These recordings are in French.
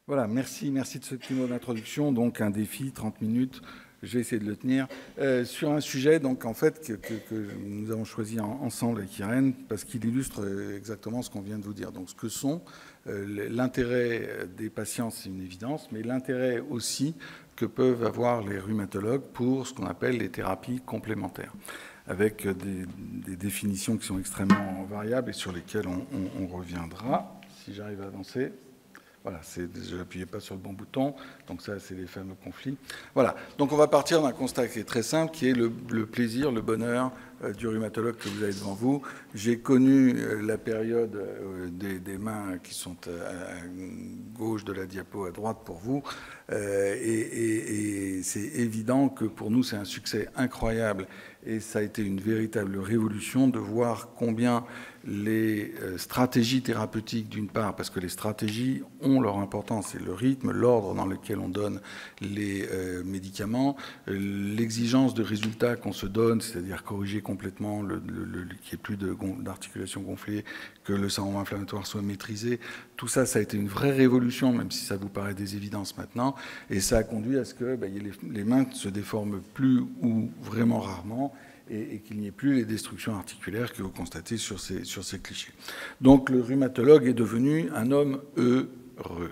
Voilà, merci de ce petit mot d'introduction. Donc, un défi, 30 minutes, je vais essayer de le tenir. Sur un sujet, donc, en fait, que nous avons choisi ensemble avec Irène, parce qu'il illustre exactement ce qu'on vient de vous dire. Donc, ce que sont l'intérêt des patients, c'est une évidence, mais l'intérêt aussi que peuvent avoir les rhumatologues pour ce qu'on appelle les thérapies complémentaires, avec des définitions qui sont extrêmement variables et sur lesquelles on reviendra, si j'arrive à avancer. Voilà, je n'appuyais pas sur le bon bouton, donc ça, c'est les fameux conflits. Voilà, donc on va partir d'un constat qui est très simple, qui est le plaisir, le bonheur du rhumatologue que vous avez devant vous. J'ai connu la période des mains qui sont à gauche de la diapo, à droite pour vous, et c'est évident que pour nous, c'est un succès incroyable, et ça a été une véritable révolution de voir combien les stratégies thérapeutiques, d'une part, parce que les stratégies ont leur importance, c'est le rythme, l'ordre dans lequel on donne les médicaments, l'exigence de résultats qu'on se donne, c'est-à-dire corriger complètement qu'il n'y ait plus d'articulation gonflée, que le syndrome inflammatoire soit maîtrisé. Tout ça, ça a été une vraie révolution, même si ça vous paraît des évidences maintenant, et ça a conduit à ce que les mains ne se déforment plus ou vraiment rarement, et qu'il n'y ait plus les destructions articulaires que vous constatez sur ces clichés. Donc le rhumatologue est devenu un homme heureux.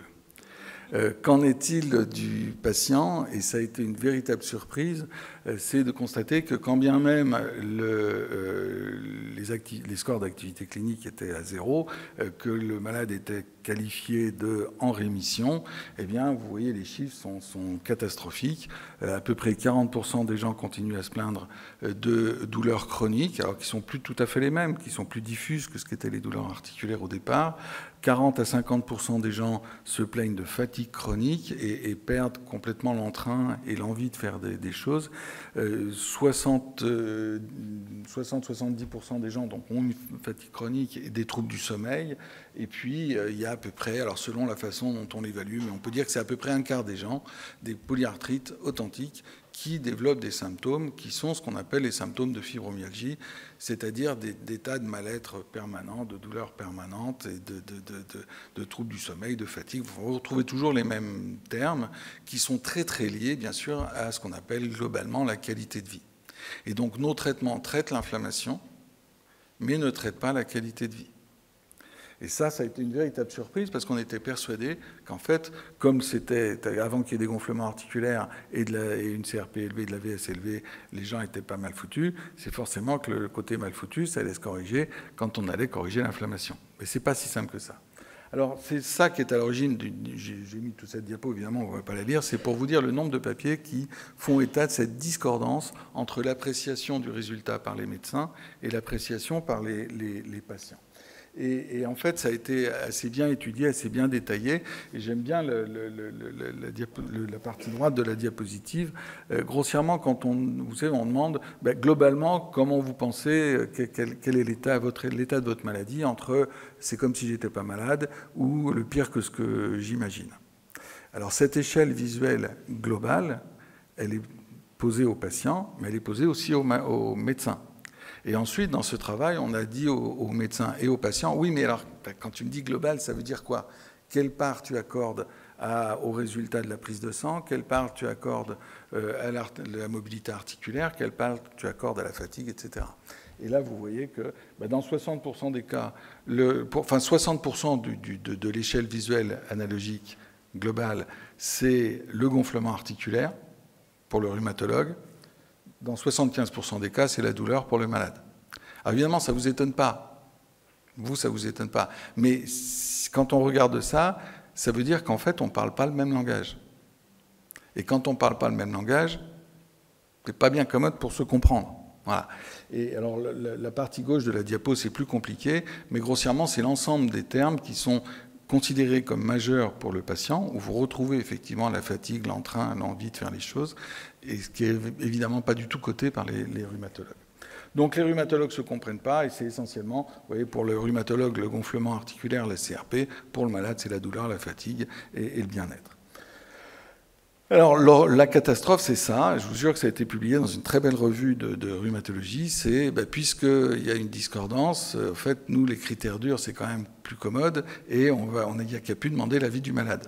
Qu'en est-il du patient? Et ça a été une véritable surprise, c'est de constater que quand bien même les scores d'activité clinique étaient à 0, que le malade était qualifié de en rémission, eh bien, vous voyez, les chiffres sont catastrophiques. À peu près 40% des gens continuent à se plaindre de douleurs chroniques, alors qu'ils ne sont plus tout à fait les mêmes, qui sont plus diffuses que ce qu'étaient les douleurs articulaires au départ. 40 à 50% des gens se plaignent de fatigue chronique et perdent complètement l'entrain et l'envie de faire des choses. 60-70% des gens donc, ont une fatigue chronique et des troubles du sommeil. Et puis, il y a à peu près, alors selon la façon dont on l'évalue, mais on peut dire que c'est à peu près un quart des gens, des polyarthrites authentiques, qui développent des symptômes qui sont ce qu'on appelle les symptômes de fibromyalgie, c'est-à-dire des états de mal-être permanent, de douleurs permanentes et de troubles du sommeil, de fatigue. Vous retrouvez toujours les mêmes termes qui sont très très liés, bien sûr, à ce qu'on appelle globalement la qualité de vie. Et donc nos traitements traitent l'inflammation, mais ne traitent pas la qualité de vie. Et ça a été une véritable surprise parce qu'on était persuadé qu'en fait, comme c'était avant qu'il y ait des gonflements articulaires et une CRP élevée, de la VS élevée, les gens étaient pas mal foutus, c'est forcément que le côté mal foutu, ça allait se corriger quand on allait corriger l'inflammation. Mais c'est pas si simple que ça. Alors, c'est ça qui est à l'origine, j'ai mis toute cette diapo, évidemment, on ne va pas la lire, c'est pour vous dire le nombre de papiers qui font état de cette discordance entre l'appréciation du résultat par les médecins et l'appréciation par les patients. Et en fait, ça a été assez bien étudié, assez bien détaillé. Et j'aime bien la partie droite de la diapositive. Grossièrement, quand vous savez, on demande globalement comment vous pensez, quel est l'état de votre maladie entre c'est comme si j'étais pas malade ou le pire que ce que j'imagine. Alors cette échelle visuelle globale, elle est posée aux patients, mais elle est posée aussi aux médecins. Et ensuite, dans ce travail, on a dit aux médecins et aux patients, oui, mais alors, quand tu me dis global, ça veut dire quoi? Quelle part tu accordes au résultat de la prise de sang? Quelle part tu accordes à la mobilité articulaire? Quelle part tu accordes à la fatigue, etc. Et là, vous voyez que dans 60% des cas, 60% de l'échelle visuelle analogique globale, c'est le gonflement articulaire pour le rhumatologue. Dans 75% des cas, c'est la douleur pour le malade. Alors évidemment, ça ne vous étonne pas. Vous, ça ne vous étonne pas. Mais quand on regarde ça, ça veut dire qu'en fait, on ne parle pas le même langage. Et quand on ne parle pas le même langage, c'est pas bien commode pour se comprendre. Voilà. Et alors, la partie gauche de la diapo, c'est plus compliqué, mais grossièrement, c'est l'ensemble des termes qui sont considérés comme majeurs pour le patient, où vous retrouvez effectivement la fatigue, l'entrain, l'envie de faire les choses, et ce qui est évidemment pas du tout coté par les rhumatologues. Donc les rhumatologues ne se comprennent pas, et c'est essentiellement, vous voyez, pour le rhumatologue, le gonflement articulaire, la CRP, pour le malade, c'est la douleur, la fatigue et le bien-être. Alors, la catastrophe, c'est ça. Je vous jure que ça a été publié dans une très belle revue de rhumatologie. C'est, puisqu'il y a une discordance, en fait, nous, les critères durs, c'est quand même plus commode, et il n'y a qu'à plus demander l'avis du malade.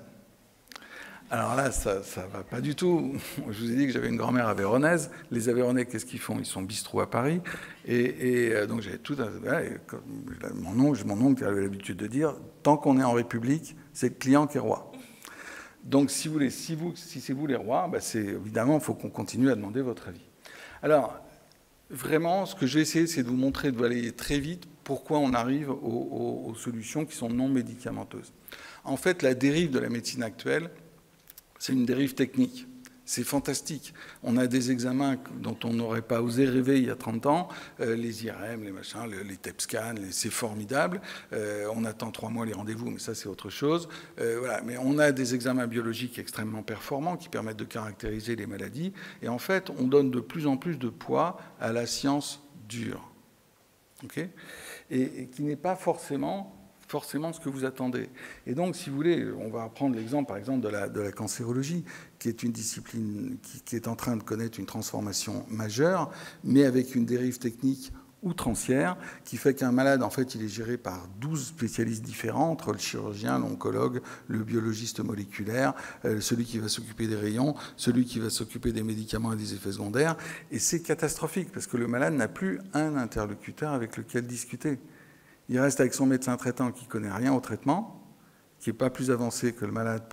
Alors là, ça ne va pas du tout. Je vous ai dit que j'avais une grand-mère aveyronnaise. Les Aveyronnais, qu'est-ce qu'ils font? Ils sont bistrots à Paris. Et donc j'avais tout un... Mon oncle avait l'habitude de dire, tant qu'on est en République, c'est le client qui est roi. Donc si c'est vous les rois, bah évidemment, il faut qu'on continue à demander votre avis. Alors, vraiment, ce que j'ai essayé, c'est de vous montrer, de vous aller très vite, pourquoi on arrive aux solutions qui sont non médicamenteuses. En fait, la dérive de la médecine actuelle, c'est une dérive technique. C'est fantastique. On a des examens dont on n'aurait pas osé rêver il y a 30 ans, les IRM, les machins, les TEP scans, c'est formidable. On attend 3 mois les rendez-vous, mais ça c'est autre chose. Voilà. Mais on a des examens biologiques extrêmement performants qui permettent de caractériser les maladies. Et en fait, on donne de plus en plus de poids à la science dure. Okay, et qui n'est pas forcément ce que vous attendez. Et donc, si vous voulez, on va prendre l'exemple, par exemple, de la cancérologie, qui est une discipline qui est en train de connaître une transformation majeure, mais avec une dérive technique outrancière, qui fait qu'un malade, en fait, il est géré par 12 spécialistes différents, entre le chirurgien, l'oncologue, le biologiste moléculaire, celui qui va s'occuper des rayons, celui qui va s'occuper des médicaments et des effets secondaires. Et c'est catastrophique, parce que le malade n'a plus un interlocuteur avec lequel discuter. Il reste avec son médecin traitant qui ne connaît rien au traitement, qui n'est pas plus avancé que le malade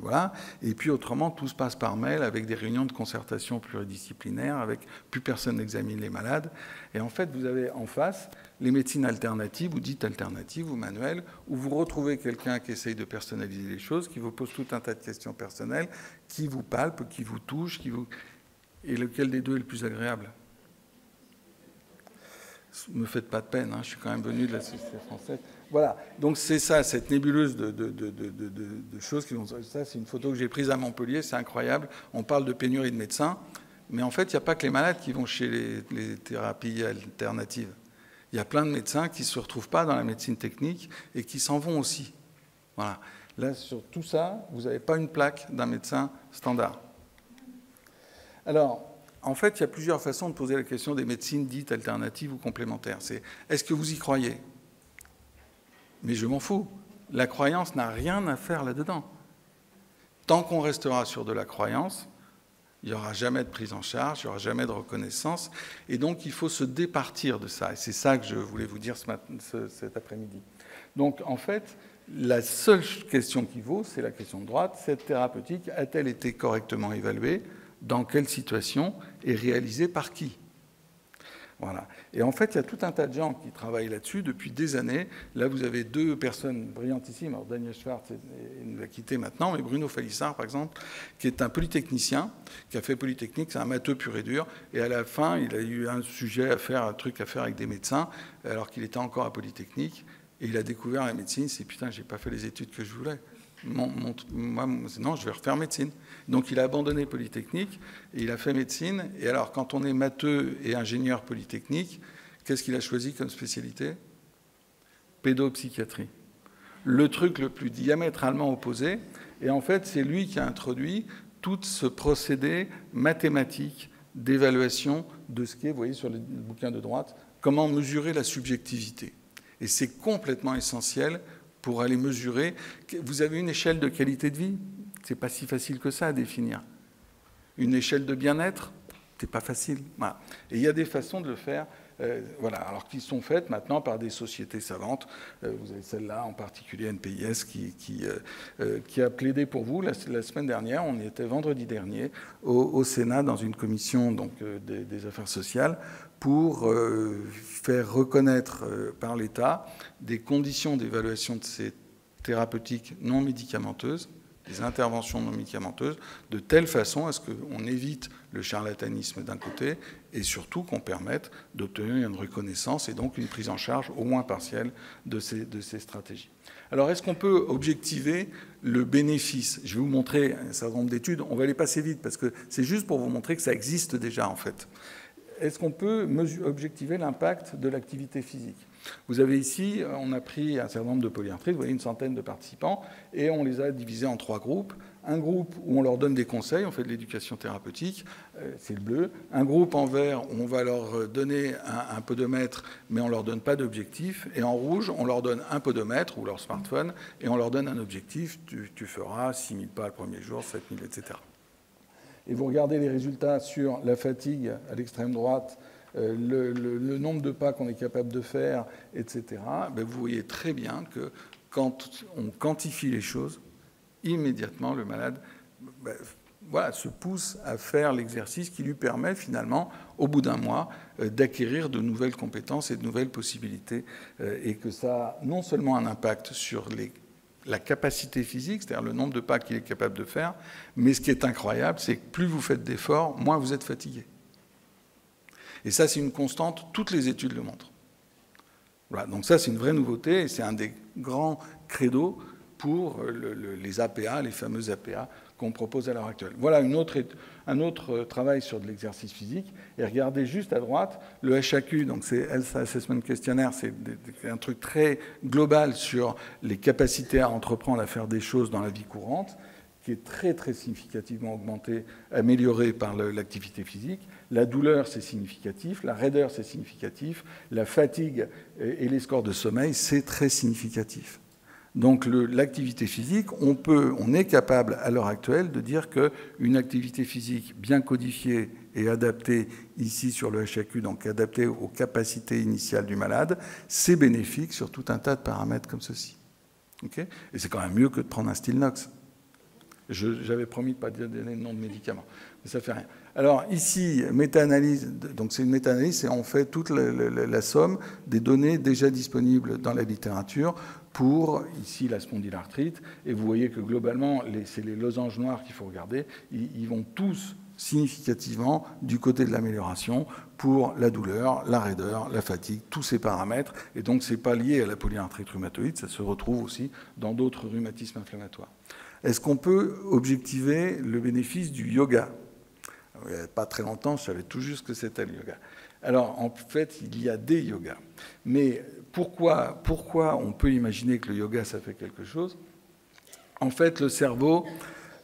voilà. Et puis autrement, tout se passe par mail avec des réunions de concertation pluridisciplinaires, avec plus personne n'examine les malades. Et en fait, vous avez en face les médecines alternatives, ou dites alternatives, ou manuelles, où vous retrouvez quelqu'un qui essaye de personnaliser les choses, qui vous pose tout un tas de questions personnelles, qui vous palpe, qui vous touche, Et lequel des deux est le plus agréable ? Ne me faites pas de peine, hein, je suis quand même venu de la société française. Voilà, donc c'est ça, cette nébuleuse de choses qui vont... Ça, c'est une photo que j'ai prise à Montpellier, c'est incroyable. On parle de pénurie de médecins, mais en fait, il n'y a pas que les malades qui vont chez les thérapies alternatives. Il y a plein de médecins qui ne se retrouvent pas dans la médecine technique et qui s'en vont aussi. Voilà. Là, sur tout ça, vous n'avez pas une plaque d'un médecin standard. Alors... En fait, il y a plusieurs façons de poser la question des médecines dites alternatives ou complémentaires. C'est est-ce que vous y croyez? Mais je m'en fous. La croyance n'a rien à faire là-dedans. Tant qu'on restera sur de la croyance, il n'y aura jamais de prise en charge, il n'y aura jamais de reconnaissance. Et donc, il faut se départir de ça. Et c'est ça que je voulais vous dire cet après-midi. Donc, en fait, la seule question qui vaut, c'est la question de droite. Cette thérapeutique a-t-elle été correctement évaluée? Dans quelle situation et réalisée par qui? Voilà. Et en fait, il y a tout un tas de gens qui travaillent là-dessus depuis des années. Là, vous avez 2 personnes brillantissimes. Alors, Daniel Schwartz nous a quittés maintenant, mais Bruno Falissard, par exemple, qui est un polytechnicien, qui a fait Polytechnique, c'est un matheux pur et dur. Et à la fin, il a eu un truc à faire avec des médecins, alors qu'il était encore à Polytechnique. Et il a découvert la médecine. C'est putain, j'ai pas fait les études que je voulais. Moi, non, je vais refaire médecine. Donc, il a abandonné Polytechnique et il a fait médecine. Et alors, quand on est matheux et ingénieur Polytechnique, qu'est-ce qu'il a choisi comme spécialité? Pédopsychiatrie. Le truc le plus diamétralement opposé. Et en fait, c'est lui qui a introduit tout ce procédé mathématique d'évaluation de ce qu'est, vous voyez sur le bouquin de droite, comment mesurer la subjectivité. Et c'est complètement essentiel pour aller mesurer. Vous avez une échelle de qualité de vie, c'est pas si facile que ça à définir. Une échelle de bien-être, c'est pas facile. Voilà. Et il y a des façons de le faire, voilà, alors qui sont faites maintenant par des sociétés savantes. Vous avez celle-là en particulier, NPIS, qui a plaidé pour vous la semaine dernière. On y était vendredi dernier au Sénat dans une commission donc, des affaires sociales pour faire reconnaître par l'État des conditions d'évaluation de ces thérapeutiques non médicamenteuses, des interventions non médicamenteuses, de telle façon à ce qu'on évite le charlatanisme d'un côté et surtout qu'on permette d'obtenir une reconnaissance et donc une prise en charge au moins partielle de ces stratégies. Alors, est-ce qu'on peut objectiver le bénéfice? Je vais vous montrer un certain nombre d'études. On va les passer vite parce que c'est juste pour vous montrer que ça existe déjà, en fait. Est-ce qu'on peut objectiver l'impact de l'activité physique? Vous avez ici, on a pris un certain nombre de polyarthrites, vous voyez une centaine de participants, et on les a divisés en 3 groupes. Un groupe où on leur donne des conseils, on fait de l'éducation thérapeutique, c'est le bleu. Un groupe en vert où on va leur donner un podomètre, mais on ne leur donne pas d'objectif. Et en rouge, on leur donne un podomètre ou leur smartphone, et on leur donne un objectif. Tu feras 6 000 pas le premier jour, 7 000, etc. Et vous regardez les résultats sur la fatigue à l'extrême droite, le nombre de pas qu'on est capable de faire, etc. Ben, vous voyez très bien que quand on quantifie les choses, immédiatement, le malade se pousse à faire l'exercice qui lui permet finalement, au bout d'un mois, d'acquérir de nouvelles compétences et de nouvelles possibilités. Et que ça a non seulement un impact sur la capacité physique, c'est-à-dire le nombre de pas qu'il est capable de faire, mais ce qui est incroyable, c'est que plus vous faites d'efforts, moins vous êtes fatigué. Et ça, c'est une constante, toutes les études le montrent. Voilà, donc ça, c'est une vraie nouveauté, et c'est un des grands credos pour les APA, les fameux APA qu'on propose à l'heure actuelle. Voilà un autre travail sur de l'exercice physique. Et regardez juste à droite, le HAQ, donc c'est Health Assessment Questionnaire, c'est un truc très global sur les capacités à entreprendre, à faire des choses dans la vie courante, qui est très, très significativement augmenté, amélioré par l'activité physique. La douleur, c'est significatif. La raideur, c'est significatif. La fatigue et les scores de sommeil, c'est très significatif. Donc l'activité physique, on est capable à l'heure actuelle de dire qu'une activité physique bien codifiée et adaptée ici sur le HAQ, donc adaptée aux capacités initiales du malade, c'est bénéfique sur tout un tas de paramètres comme ceci. Okay, et c'est quand même mieux que de prendre un Stilnox. J'avais promis de ne pas donner le nom de médicament, mais ça ne fait rien. Alors ici, méta-analyse, donc c'est une méta-analyse, et on fait toute la somme des données déjà disponibles dans la littérature pour, ici, la spondylarthrite, et vous voyez que globalement, c'est les losanges noirs qu'il faut regarder, ils vont tous significativement du côté de l'amélioration pour la douleur, la raideur, la fatigue, tous ces paramètres, et donc ce n'est pas lié à la polyarthrite rhumatoïde, ça se retrouve aussi dans d'autres rhumatismes inflammatoires. Est-ce qu'on peut objectiver le bénéfice du yoga ? Il n'y a pas très longtemps, je savais tout juste ce que c'était le yoga. Alors, en fait, il y a des yogas. Mais pourquoi on peut imaginer que le yoga, ça fait quelque chose ? En fait, le cerveau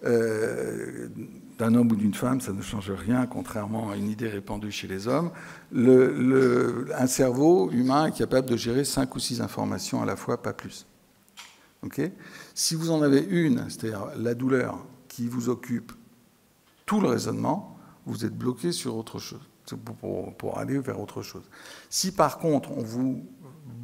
d'un homme ou d'une femme, ça ne change rien, contrairement à une idée répandue chez les hommes. Un cerveau humain est capable de gérer 5 ou 6 informations à la fois, pas plus. Okay ? Si vous en avez une, c'est-à-dire la douleur qui vous occupe tout le raisonnement, vous êtes bloqué sur autre chose, pour aller vers autre chose. Si par contre, on vous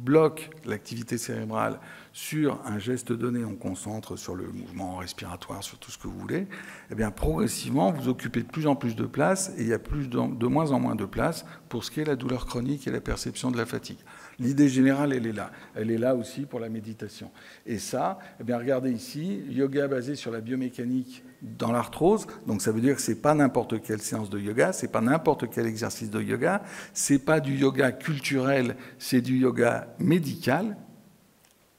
bloque l'activité cérébrale sur un geste donné, on concentre sur le mouvement respiratoire, sur tout ce que vous voulez, eh bien, progressivement, vous occupez de plus en plus de place et il y a de moins en moins de place pour ce qui est la douleur chronique et la perception de la fatigue. L'idée générale, elle est là. Elle est là aussi pour la méditation. Et ça, eh bien, regardez ici, yoga basé sur la biomécanique dans l'arthrose. Donc ça veut dire que ce n'est pas n'importe quelle séance de yoga, ce n'est pas n'importe quel exercice de yoga, ce n'est pas du yoga culturel, c'est du yoga médical,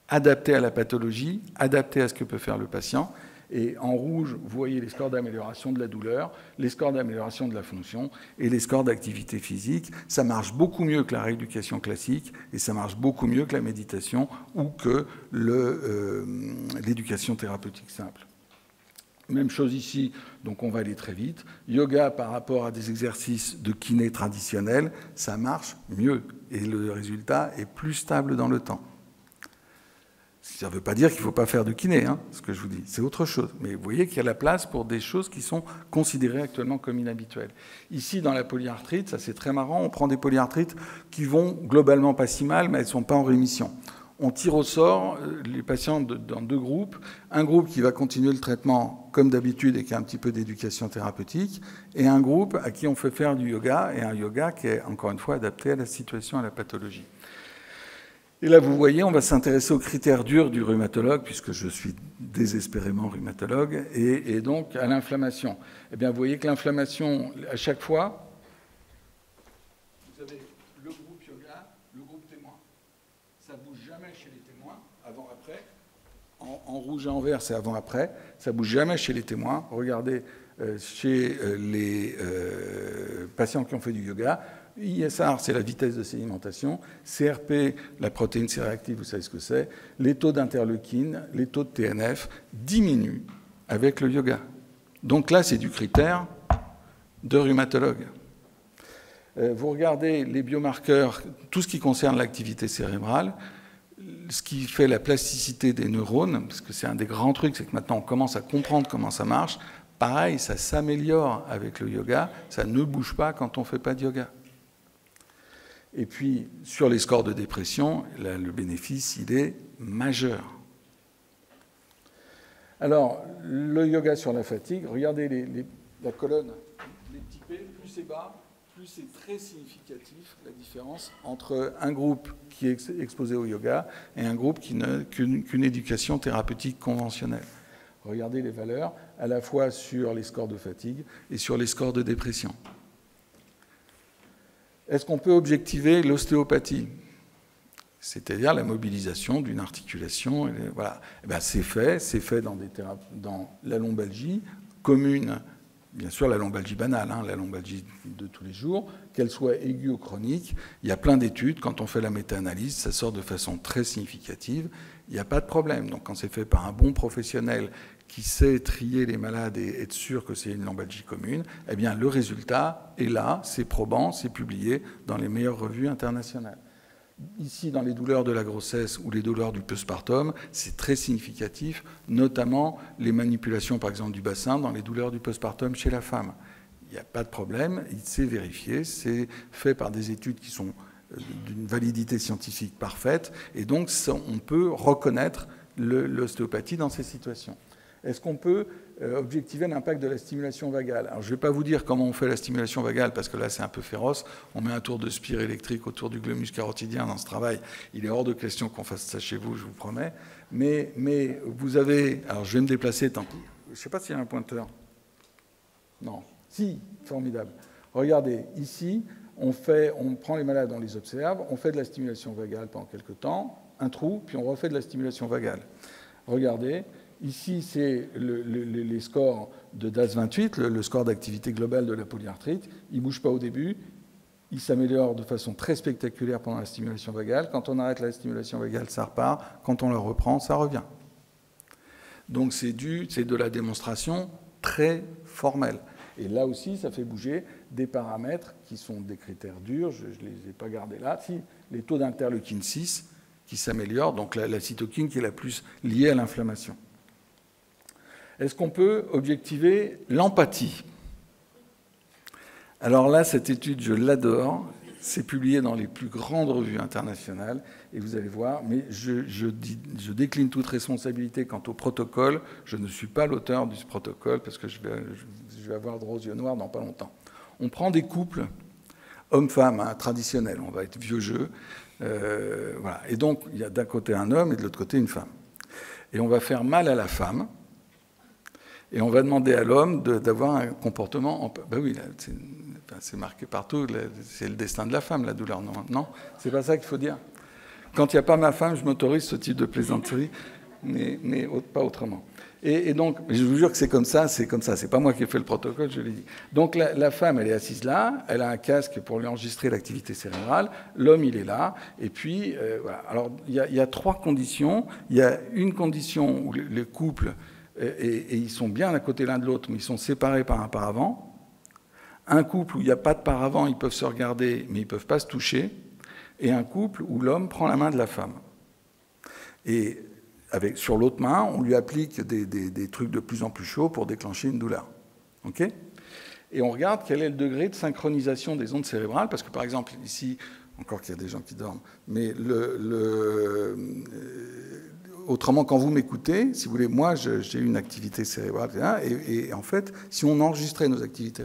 adapté à la pathologie, adapté à ce que peut faire le patient. Et en rouge, vous voyez les scores d'amélioration de la douleur, les scores d'amélioration de la fonction et les scores d'activité physique. Ça marche beaucoup mieux que la rééducation classique et ça marche beaucoup mieux que la méditation ou que l'éducation thérapeutique simple. Même chose ici, donc on va aller très vite. Yoga par rapport à des exercices de kiné traditionnels, ça marche mieux et le résultat est plus stable dans le temps. Ça ne veut pas dire qu'il ne faut pas faire de kiné, hein, ce que je vous dis, c'est autre chose. Mais vous voyez qu'il y a la place pour des choses qui sont considérées actuellement comme inhabituelles. Ici, dans la polyarthrite, ça c'est très marrant, on prend des polyarthrites qui vont globalement pas si mal, mais elles ne sont pas en rémission. On tire au sort les patients dans 2 groupes. Un groupe qui va continuer le traitement comme d'habitude et qui a un petit peu d'éducation thérapeutique, et un groupe à qui on fait faire du yoga, et un yoga qui est encore une fois adapté à la situation, à la pathologie. Et là, vous voyez, on va s'intéresser aux critères durs du rhumatologue, puisque je suis désespérément rhumatologue, et donc à l'inflammation. Eh bien, vous voyez que l'inflammation, à chaque fois, vous avez le groupe yoga, le groupe témoin. Ça ne bouge jamais chez les témoins, avant-après. En rouge et en vert, c'est avant-après. Ça ne bouge jamais chez les témoins. Regardez chez les patients qui ont fait du yoga. ISR, c'est la vitesse de sédimentation. CRP, la protéine C-réactive, vous savez ce que c'est. Les taux d'interleukine, les taux de TNF diminuent avec le yoga. Donc là, c'est du critère de rhumatologue. Vous regardez les biomarqueurs, tout ce qui concerne l'activité cérébrale, ce qui fait la plasticité des neurones, parce que c'est un des grands trucs, c'est que maintenant on commence à comprendre comment ça marche. Pareil, ça s'améliore avec le yoga, ça ne bouge pas quand on ne fait pas de yoga. Et puis, sur les scores de dépression, là, le bénéfice, il est majeur. Alors, le yoga sur la fatigue, regardez la colonne, les petits P, plus c'est bas, plus c'est très significatif la différence entre un groupe qui est exposé au yoga et un groupe qui n'a qu'une éducation thérapeutique conventionnelle. Regardez les valeurs, à la fois sur les scores de fatigue et sur les scores de dépression. Est-ce qu'on peut objectiver l'ostéopathie? C'est-à-dire la mobilisation d'une articulation. Voilà. Eh bien, c'est fait dans la lombalgie commune, bien sûr la lombalgie banale, hein, la lombalgie de tous les jours, qu'elle soit aiguë ou chronique. Il y a plein d'études, quand on fait la méta-analyse, ça sort de façon très significative. Il n'y a pas de problème. Donc quand c'est fait par un bon professionnel qui sait trier les malades et être sûr que c'est une lombalgie commune, eh bien le résultat est là, c'est probant, c'est publié dans les meilleures revues internationales. Ici, dans les douleurs de la grossesse ou les douleurs du postpartum, c'est très significatif, notamment les manipulations, par exemple, du bassin dans les douleurs du postpartum chez la femme. Il n'y a pas de problème, c'est vérifié, c'est fait par des études qui sont d'une validité scientifique parfaite, et donc on peut reconnaître l'ostéopathie dans ces situations. Est-ce qu'on peut objectiver l'impact de la stimulation vagale? Alors, je ne vais pas vous dire comment on fait la stimulation vagale, parce que là, c'est un peu féroce. On met un tour de spire électrique autour du glomus carotidien dans ce travail. Il est hors de question qu'on fasse ça chez vous, je vous promets. Mais vous avez... Alors, je vais me déplacer, tant pis. Je ne sais pas s'il y a un pointeur. Non. Si, formidable. Regardez, ici, on prend les malades, on les observe, on fait de la stimulation vagale pendant quelques temps, un trou, puis on refait de la stimulation vagale. Regardez... Ici, c'est les scores de DAS28, le score d'activité globale de la polyarthrite. Il ne bouge pas au début. Il s'améliore de façon très spectaculaire pendant la stimulation vagale. Quand on arrête la stimulation vagale, ça repart. Quand on la reprend, ça revient. Donc, c'est de la démonstration très formelle. Et là aussi, ça fait bouger des paramètres qui sont des critères durs. Je ne les ai pas gardés là. Si, les taux d'interleukine 6 qui s'améliorent, donc la cytokine qui est la plus liée à l'inflammation. Est-ce qu'on peut objectiver l'empathie? Alors là, cette étude, je l'adore. C'est publié dans les plus grandes revues internationales. Et vous allez voir, mais je décline toute responsabilité quant au protocole. Je ne suis pas l'auteur du protocole parce que je vais avoir de gros yeux noirs dans pas longtemps. On prend des couples, hommes-femmes, hein, traditionnels. On va être vieux jeu. Voilà. Et donc, il y a d'un côté un homme et de l'autre côté une femme. Et on va faire mal à la femme. Et on va demander à l'homme d'avoir un comportement... Ben oui, c'est marqué partout, c'est le destin de la femme, la douleur. Non, c'est pas ça qu'il faut dire. Quand il n'y a pas ma femme, je m'autorise ce type de plaisanterie, mais pas autrement. Et donc, je vous jure que c'est comme ça, c'est pas moi qui ai fait le protocole, je l'ai dit. Donc la femme, elle est assise là, elle a un casque pour lui enregistrer l'activité cérébrale, l'homme, il est là, et puis, voilà. Alors, il y a 3 conditions. Il y a une condition où le couple... Et ils sont bien à côté l'un de l'autre, mais ils sont séparés par un paravent. Un couple où il n'y a pas de paravent, ils peuvent se regarder, mais ils ne peuvent pas se toucher. Et un couple où l'homme prend la main de la femme. Et sur l'autre main, on lui applique des trucs de plus en plus chauds pour déclencher une douleur. Okay ? Et on regarde quel est le degré de synchronisation des ondes cérébrales, parce que par exemple, ici, encore qu'il y a des gens qui dorment, mais autrement, quand vous m'écoutez, si vous voulez, moi, j'ai une activité cérébrale, et en fait, si on enregistrait nos activités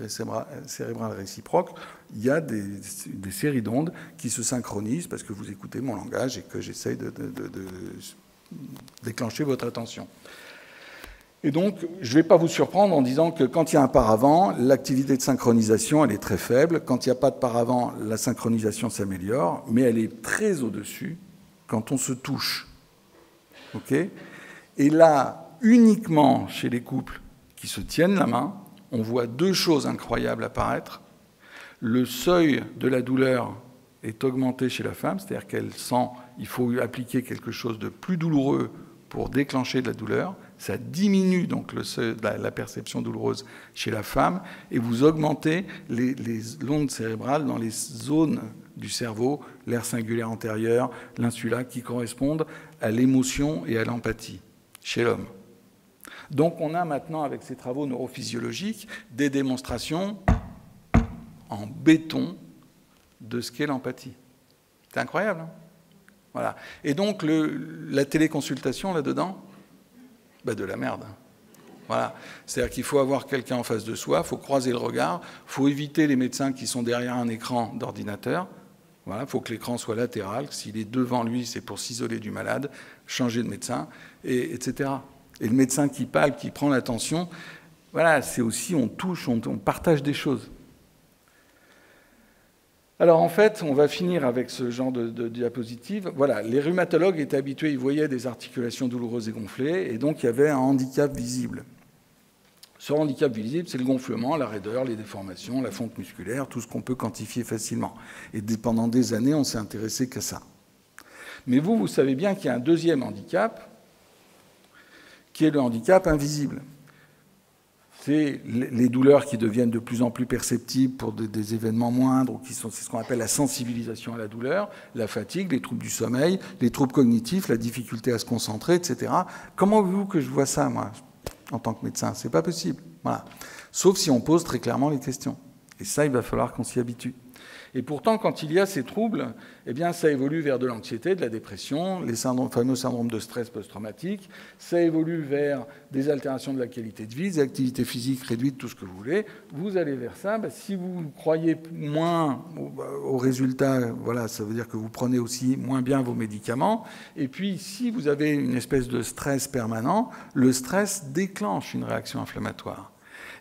cérébrales réciproques, il y a des séries d'ondes qui se synchronisent parce que vous écoutez mon langage et que j'essaye de déclencher votre attention. Et donc, je ne vais pas vous surprendre en disant que quand il y a un paravent, l'activité de synchronisation, elle est très faible. Quand il n'y a pas de paravent, la synchronisation s'améliore, mais elle est très au-dessus quand on se touche. Okay ? Et là, uniquement chez les couples qui se tiennent la main, on voit 2 choses incroyables apparaître. Le seuil de la douleur est augmenté chez la femme, c'est-à-dire qu'elle sent qu'il faut appliquer quelque chose de plus douloureux pour déclencher de la douleur. Ça diminue donc la perception douloureuse chez la femme et vous augmentez les ondes cérébrales dans les zones du cerveau, l'aire cingulaire antérieure, l'insula, qui correspondent à l'émotion et à l'empathie chez l'homme. Donc on a maintenant, avec ces travaux neurophysiologiques, des démonstrations en béton de ce qu'est l'empathie. C'est incroyable, hein? Voilà. Et donc la téléconsultation là-dedans, de la merde. Voilà. C'est-à-dire qu'il faut avoir quelqu'un en face de soi, il faut croiser le regard, il faut éviter les médecins qui sont derrière un écran d'ordinateur. Voilà, il faut que l'écran soit latéral. S'il est devant lui, c'est pour s'isoler du malade, changer de médecin, etc. Et le médecin qui palpe, qui prend l'attention, voilà, c'est aussi, on touche, on partage des choses. Alors en fait, on va finir avec ce genre de diapositive. Voilà, les rhumatologues étaient habitués, ils voyaient des articulations douloureuses et gonflées, et donc il y avait un handicap visible. Ce handicap visible, c'est le gonflement, la raideur, les déformations, la fonte musculaire, tout ce qu'on peut quantifier facilement. Et pendant des années, on s'est intéressé qu'à ça. Mais vous savez bien qu'il y a un deuxième handicap, qui est le handicap invisible. C'est les douleurs qui deviennent de plus en plus perceptibles pour des événements moindres, ou c'est ce qu'on appelle la sensibilisation à la douleur, la fatigue, les troubles du sommeil, les troubles cognitifs, la difficulté à se concentrer, etc. Comment voulez-vous que je vois ça, moi, en tant que médecin? C'est pas possible. Voilà. Sauf si on pose très clairement les questions. Et ça, il va falloir qu'on s'y habitue. Et pourtant, quand il y a ces troubles, eh bien, ça évolue vers de l'anxiété, de la dépression, les fameux syndromes de stress post-traumatique. Ça évolue vers des altérations de la qualité de vie, des activités physiques réduites, tout ce que vous voulez. Vous allez vers ça. Si vous croyez moins aux résultats, voilà, ça veut dire que vous prenez aussi moins bien vos médicaments. Et puis, si vous avez une espèce de stress permanent, le stress déclenche une réaction inflammatoire.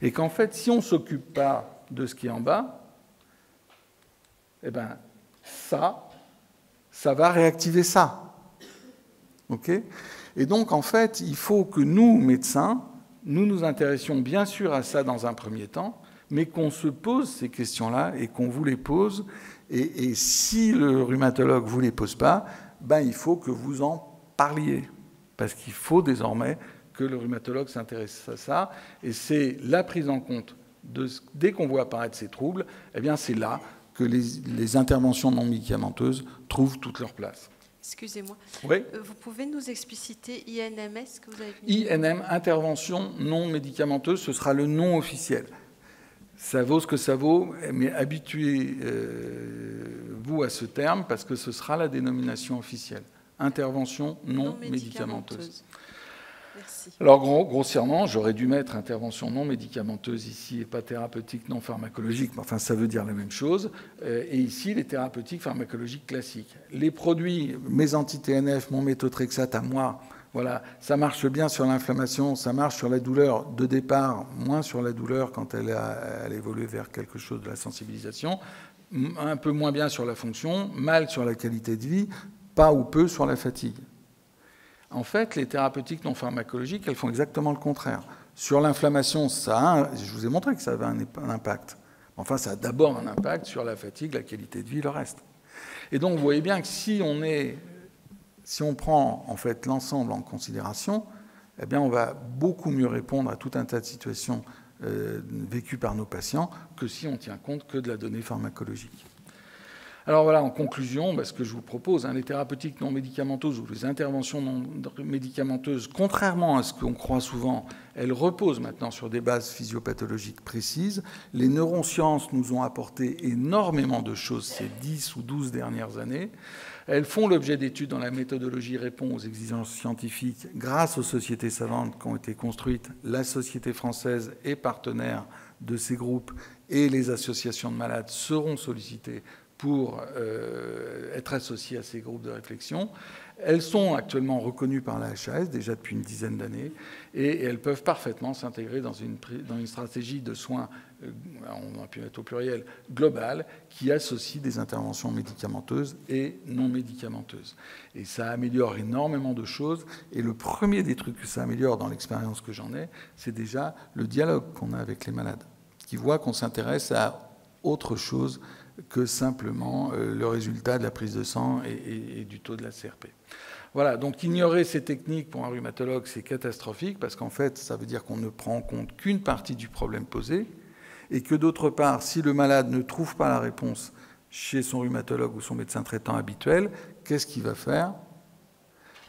Et qu'en fait, si on ne s'occupe pas de ce qui est en bas, eh bien, ça va réactiver ça. OK ? Et donc, en fait, il faut que nous, médecins, nous intéressions bien sûr à ça dans un premier temps, mais qu'on se pose ces questions-là et qu'on vous les pose. Et si le rhumatologue ne vous les pose pas, il faut que vous en parliez. Parce qu'il faut désormais que le rhumatologue s'intéresse à ça. Et c'est la prise en compte dès qu'on voit apparaître ces troubles, eh bien, c'est là que les interventions non médicamenteuses trouvent toute leur place. Excusez-moi. Oui. Vous pouvez nous expliciter INMS que vous avez mis? INM, intervention non médicamenteuse, ce sera le nom officiel. Ça vaut ce que ça vaut, mais habituez-vous à ce terme parce que ce sera la dénomination officielle. Intervention non médicamenteuse. Merci. Alors, grossièrement, j'aurais dû mettre intervention non médicamenteuse ici et pas thérapeutique non pharmacologique, mais enfin, ça veut dire la même chose. Et ici, les thérapeutiques pharmacologiques classiques. Les produits, mes anti-TNF, mon méthotrexate à moi, voilà, ça marche bien sur l'inflammation, ça marche sur la douleur de départ, moins sur la douleur quand elle évolue vers quelque chose de la sensibilisation, un peu moins bien sur la fonction, mal sur la qualité de vie, pas ou peu sur la fatigue. En fait, les thérapeutiques non pharmacologiques, elles font exactement le contraire. Sur l'inflammation, je vous ai montré que ça avait un impact. Enfin, ça a d'abord un impact sur la fatigue, la qualité de vie, le reste. Et donc, vous voyez bien que si on prend en fait l'ensemble en considération, eh bien, on va beaucoup mieux répondre à tout un tas de situations vécues par nos patients que si on tient compte que de la donnée pharmacologique. Alors voilà, en conclusion, ce que je vous propose, les thérapeutiques non médicamenteuses ou les interventions non médicamenteuses, contrairement à ce qu'on croit souvent, elles reposent maintenant sur des bases physiopathologiques précises. Les neurosciences nous ont apporté énormément de choses ces 10 ou 12 dernières années. Elles font l'objet d'études dont la méthodologie répond aux exigences scientifiques grâce aux sociétés savantes qui ont été construites. La Société française est partenaire de ces groupes et les associations de malades seront sollicitées pour être associées à ces groupes de réflexion. Elles sont actuellement reconnues par la HAS, déjà depuis une dizaine d'années, et elles peuvent parfaitement s'intégrer dans une stratégie de soins, on a pu mettre au pluriel, globale, qui associe des interventions médicamenteuses et non médicamenteuses. Et ça améliore énormément de choses, et le premier des trucs que ça améliore dans l'expérience que j'en ai, c'est déjà le dialogue qu'on a avec les malades, qui voient qu'on s'intéresse à autre chose que simplement le résultat de la prise de sang et du taux de la CRP. Voilà, donc ignorer ces techniques pour un rhumatologue, c'est catastrophique, parce qu'en fait, ça veut dire qu'on ne prend en compte qu'une partie du problème posé, et que d'autre part, si le malade ne trouve pas la réponse chez son rhumatologue ou son médecin traitant habituel, qu'est-ce qu'il va faire ?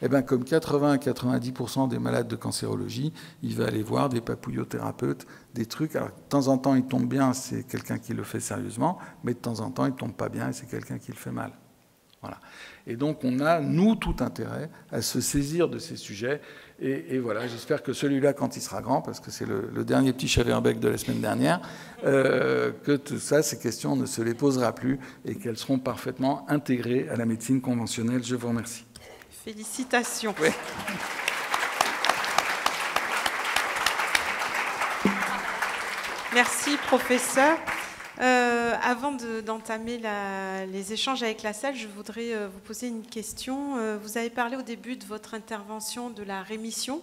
Eh bien, comme 80 à 90% des malades de cancérologie, il va aller voir des papouillothérapeutes, des trucs. Alors, de temps en temps, il tombe bien, c'est quelqu'un qui le fait sérieusement, mais de temps en temps, il ne tombe pas bien et c'est quelqu'un qui le fait mal. Voilà. Et donc, on a, nous, tout intérêt à se saisir de ces sujets. Et voilà, j'espère que celui-là, quand il sera grand, parce que c'est le dernier petit Chaverbeck de la semaine dernière, que tout ça, ces questions, ne se les posera plus et qu'elles seront parfaitement intégrées à la médecine conventionnelle. Je vous remercie. Félicitations. Oui. Merci, professeur. Avant d'entamer les échanges avec la salle, je voudrais vous poser une question. Vous avez parlé au début de votre intervention de la rémission.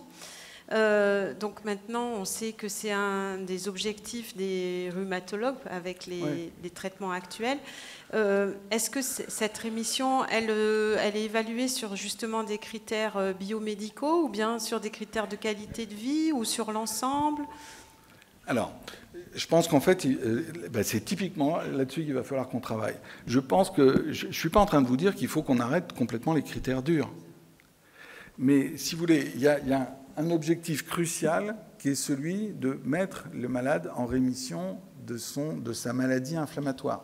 Donc maintenant, on sait que c'est un des objectifs des rhumatologues avec les traitements actuels. Est-ce que cette rémission, elle est évaluée sur justement des critères biomédicaux ou bien sur des critères de qualité de vie ou sur l'ensemble ? Alors, je pense qu'en fait, c'est typiquement là-dessus qu'il va falloir qu'on travaille. Je pense que je ne suis pas en train de vous dire qu'il faut qu'on arrête complètement les critères durs. Mais si vous voulez, il y a un objectif crucial qui est celui de mettre le malade en rémission de sa maladie inflammatoire.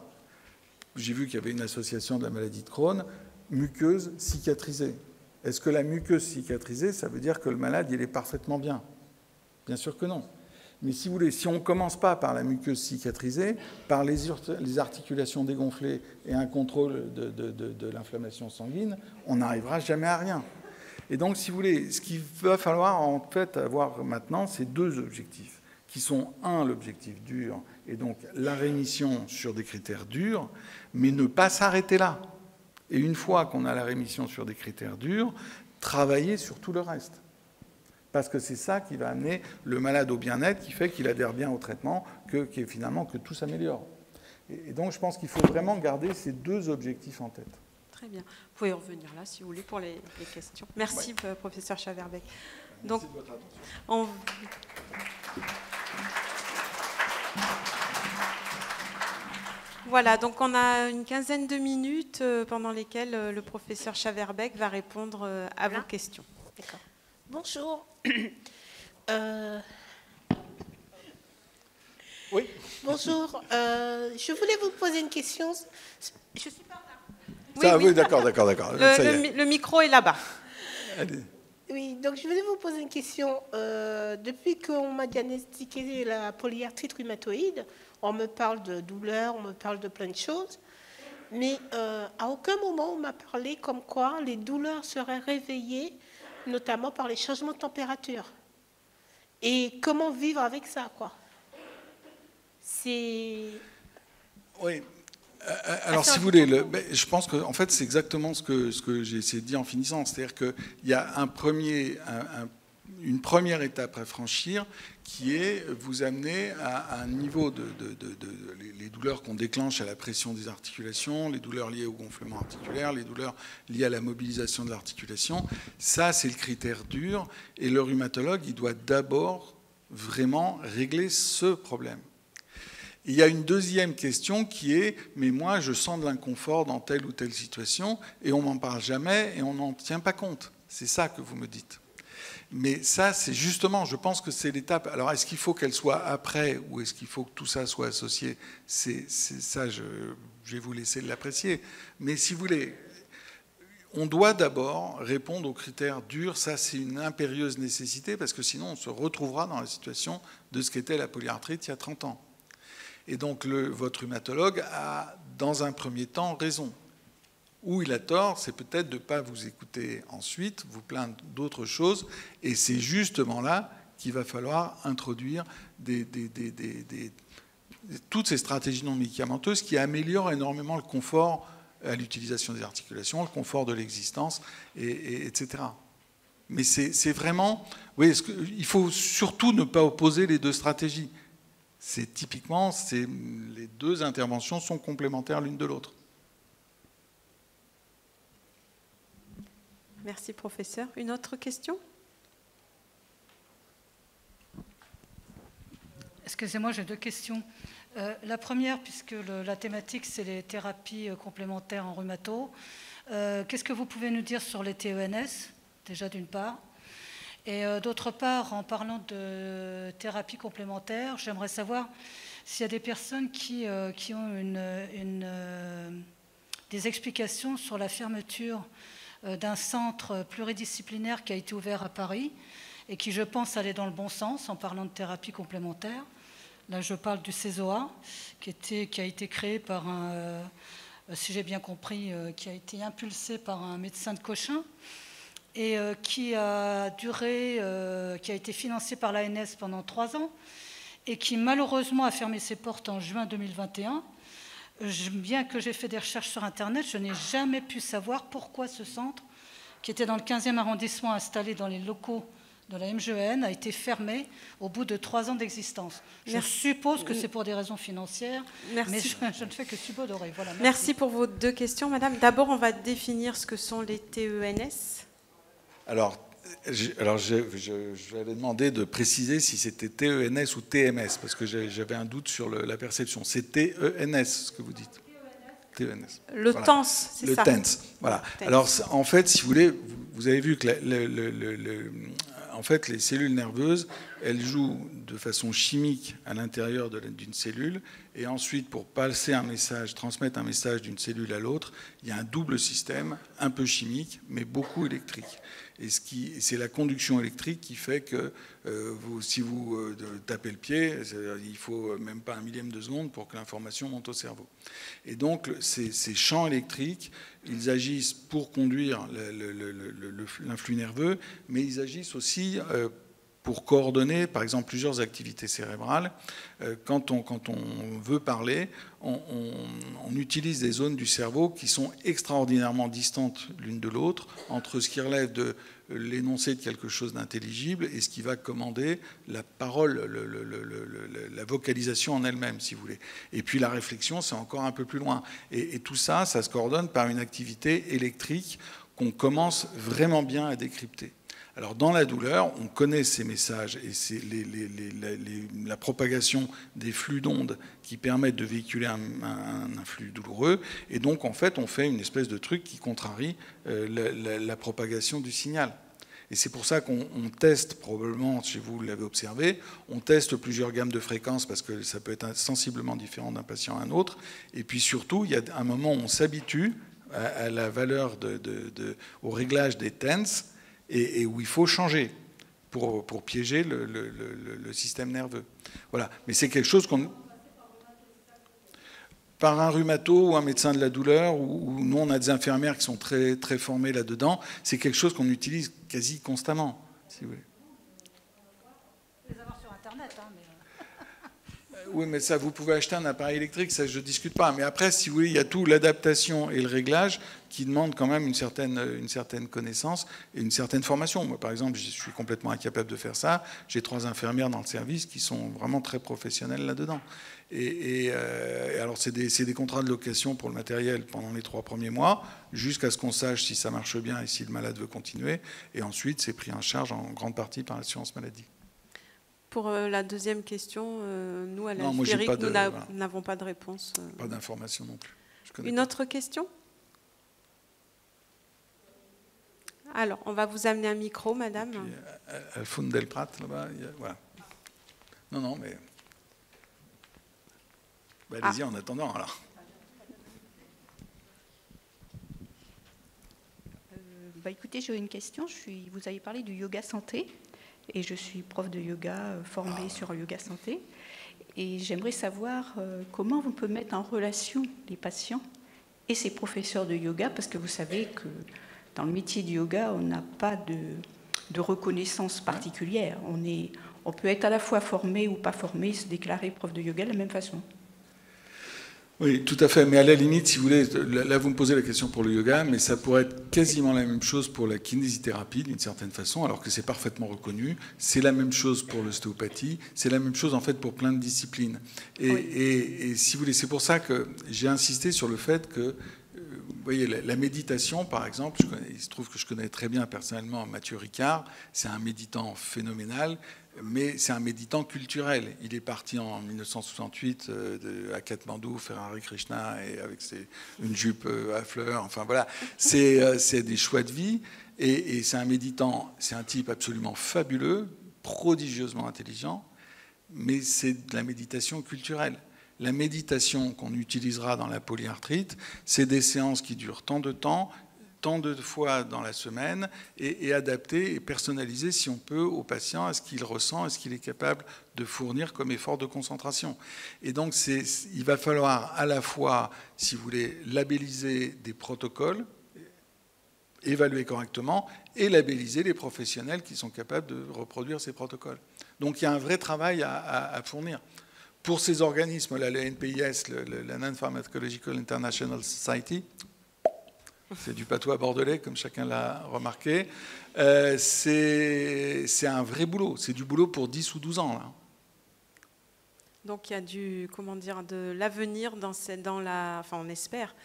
J'ai vu qu'il y avait une association de la maladie de Crohn, muqueuse cicatrisée. Est-ce que la muqueuse cicatrisée, ça veut dire que le malade, il est parfaitement bien ? Bien sûr que non. Mais si vous voulez, si on ne commence pas par la muqueuse cicatrisée, par les articulations dégonflées et un contrôle de l'inflammation sanguine, on n'arrivera jamais à rien. Et donc, si vous voulez, ce qu'il va falloir en fait avoir maintenant, c'est deux objectifs, qui sont, un, l'objectif dur, et donc la rémission sur des critères durs, mais ne pas s'arrêter là. Et une fois qu'on a la rémission sur des critères durs, travailler sur tout le reste. Parce que c'est ça qui va amener le malade au bien-être, qui fait qu'il adhère bien au traitement, finalement que tout s'améliore. Et donc je pense qu'il faut vraiment garder ces deux objectifs en tête. Très bien. Vous pouvez revenir là, si vous voulez, pour les questions. Merci, professeur Chaverbeck. Donc, merci de votre attention. Voilà, donc on a une quinzaine de minutes pendant lesquelles le professeur Chaverbeck va répondre à vos questions. D'accord. Bonjour. Oui. Bonjour. Je voulais vous poser une question. Je suis pas là. Oui, oui, d'accord. Le micro est là-bas. Allez. Oui, donc je voulais vous poser une question. Depuis qu'on m'a diagnostiqué la polyarthrite rhumatoïde, on me parle de douleurs, on me parle de plein de choses, mais à aucun moment on m'a parlé comme quoi les douleurs seraient réveillées, notamment par les changements de température. Et comment vivre avec ça, quoi. C'est... Oui. Alors, si vous voulez, je pense que en fait, c'est exactement ce que j'ai essayé de dire en finissant. C'est-à-dire qu'il y a une première étape à franchir qui est vous amener à un niveau les douleurs qu'on déclenche à la pression des articulations, les douleurs liées au gonflement articulaire, les douleurs liées à la mobilisation de l'articulation. Ça, c'est le critère dur. Et le rhumatologue, il doit d'abord vraiment régler ce problème. Il y a une deuxième question qui est « mais moi, je sens de l'inconfort dans telle ou telle situation et on m'en parle jamais et on n'en tient pas compte ». C'est ça que vous me dites. Mais ça, c'est justement, je pense que c'est l'étape. Alors, est-ce qu'il faut qu'elle soit après ou est-ce qu'il faut que tout ça soit associé ? C'est ça, je vais vous laisser l'apprécier. Mais si vous voulez, on doit d'abord répondre aux critères durs. Ça, c'est une impérieuse nécessité parce que sinon, on se retrouvera dans la situation de ce qu'était la polyarthrite il y a 30 ans. Et donc, votre rhumatologue a, dans un premier temps, raison. Où il a tort, c'est peut-être de ne pas vous écouter ensuite, vous plaindre d'autres choses. Et c'est justement là qu'il va falloir introduire toutes ces stratégies non médicamenteuses qui améliorent énormément le confort à l'utilisation des articulations, le confort de l'existence, etc. Mais c'est vraiment... Oui, il faut surtout ne pas opposer les deux stratégies. typiquement, les deux interventions sont complémentaires l'une de l'autre. Merci, professeur. Une autre question? Excusez-moi, j'ai deux questions. La première, puisque la thématique, c'est les thérapies complémentaires en rhumato, qu'est-ce que vous pouvez nous dire sur les TENS, déjà d'une part? Et d'autre part, en parlant de thérapie complémentaire, j'aimerais savoir s'il y a des personnes qui ont des explications sur la fermeture d'un centre pluridisciplinaire qui a été ouvert à Paris et qui, je pense, allait dans le bon sens en parlant de thérapie complémentaire. Là, je parle du CESOA, qui a été créé par si j'ai bien compris, qui a été impulsé par un médecin de Cochin, et qui a été financé par l'ANS pendant 3 ans et qui malheureusement a fermé ses portes en juin 2021. Bien que j'ai fait des recherches sur Internet, je n'ai jamais pu savoir pourquoi ce centre, qui était dans le 15e arrondissement, installé dans les locaux de la MGEN, a été fermé au bout de 3 ans d'existence. Je suppose que c'est pour des raisons financières, mais je ne fais que supposer. Voilà, merci pour vos deux questions, madame. D'abord, on va définir ce que sont les TENS. Alors je vais aller demander de préciser si c'était TENS ou TMS, parce que j'avais un doute sur la perception. C'est TENS, ce que vous dites. TENS. Le voilà. TENS, c'est ça. Le TENS, voilà. Alors, en fait, si vous voulez, vous avez vu que en fait, les cellules nerveuses, elles jouent de façon chimique à l'intérieur d'une cellule, et ensuite, pour passer un message, transmettre un message d'une cellule à l'autre, il y a un double système, un peu chimique, mais beaucoup électrique. Et c'est la conduction électrique qui fait que si vous tapez le pied, il faut même pas 1 millième de seconde pour que l'information monte au cerveau. Et donc, ces champs électriques, ils agissent pour conduire l'influx nerveux, mais ils agissent aussi pour coordonner, par exemple, plusieurs activités cérébrales. Quand on veut parler, on utilise des zones du cerveau qui sont extraordinairement distantes l'une de l'autre, entre ce qui relève de l'énoncé de quelque chose d'intelligible et ce qui va commander la parole, la vocalisation en elle-même, si vous voulez. Et puis la réflexion, c'est encore un peu plus loin. Et tout ça, ça se coordonne par une activité électrique qu'on commence vraiment bien à décrypter. Alors, dans la douleur, on connaît ces messages et c'est la propagation des flux d'ondes qui permettent de véhiculer un flux douloureux. Et donc, en fait, on fait une espèce de truc qui contrarie la propagation du signal. Et c'est pour ça qu'on teste, probablement, chez vous l'avez observé, on teste plusieurs gammes de fréquences parce que ça peut être sensiblement différent d'un patient à un autre. Et puis surtout, il y a un moment où on s'habitue à la valeur, au réglage des TENS, et où il faut changer pour piéger le système nerveux. Voilà. Mais c'est quelque chose qu'on... Par un rhumato ou un médecin de la douleur, ou nous on a des infirmières qui sont très, très formées là-dedans, c'est quelque chose qu'on utilise quasi constamment, si vous voulez. On peut les avoir sur Internet, hein, mais... Oui, mais ça, vous pouvez acheter un appareil électrique, ça je ne discute pas. Mais après, si vous voulez, il y a tout l'adaptation et le réglage qui demandent quand même une certaine connaissance et une certaine formation. Moi, par exemple, je suis complètement incapable de faire ça. J'ai 3 infirmières dans le service qui sont vraiment très professionnelles là-dedans. Et alors, c'est des contrats de location pour le matériel pendant les 3 premiers mois, jusqu'à ce qu'on sache si ça marche bien et si le malade veut continuer. Et ensuite, c'est pris en charge en grande partie par l'assurance maladie. Pour la deuxième question, nous, à l'Alférique, nous n'avons pas de réponse. Pas d'information non plus. Une autre question ? Alors, on va vous amener un micro, madame. Al Fund del Prat, là-bas, voilà. Non, mais... Bah, allez-y en attendant, alors. Écoutez, j'ai une question. Vous avez parlé du yoga santé. Et je suis prof de yoga formée sur yoga santé. Et j'aimerais savoir comment on peut mettre en relation les patients et ces professeurs de yoga, parce que vous savez que dans le métier du yoga, on n'a pas de reconnaissance particulière. On peut être à la fois formé ou pas formé, se déclarer prof de yoga de la même façon. Oui, tout à fait. Mais à la limite, si vous voulez, là vous me posez la question pour le yoga, mais ça pourrait être quasiment la même chose pour la kinésithérapie d'une certaine façon, alors que c'est parfaitement reconnu. C'est la même chose pour l'ostéopathie. C'est la même chose en fait pour plein de disciplines. Et si vous voulez, c'est pour ça que j'ai insisté sur le fait que, vous voyez, la méditation, par exemple, il se trouve que je connais très bien personnellement Mathieu Ricard. C'est un méditant phénoménal. Mais c'est un méditant culturel. Il est parti en 1968 à Katmandou faire Hare Krishna et avec une jupe à fleurs. Enfin voilà, c'est des choix de vie. Et c'est un méditant, c'est un type absolument fabuleux, prodigieusement intelligent, mais c'est de la méditation culturelle. La méditation qu'on utilisera dans la polyarthrite, c'est des séances qui durent tant de fois dans la semaine, et adapté et personnalisé, si on peut, au patient, à ce qu'il ressent, à ce qu'il est capable de fournir comme effort de concentration. Et donc, il va falloir à la fois, si vous voulez, labelliser des protocoles, évaluer correctement, et labelliser les professionnels qui sont capables de reproduire ces protocoles. Donc, il y a un vrai travail à fournir. Pour ces organismes, là, le NPIS, la Non-Pharmacological International Society, c'est du patois bordelais, comme chacun l'a remarqué. C'est un vrai boulot. C'est du boulot pour 10 ou 12 ans. Là. Donc il y a de l'avenir on espère,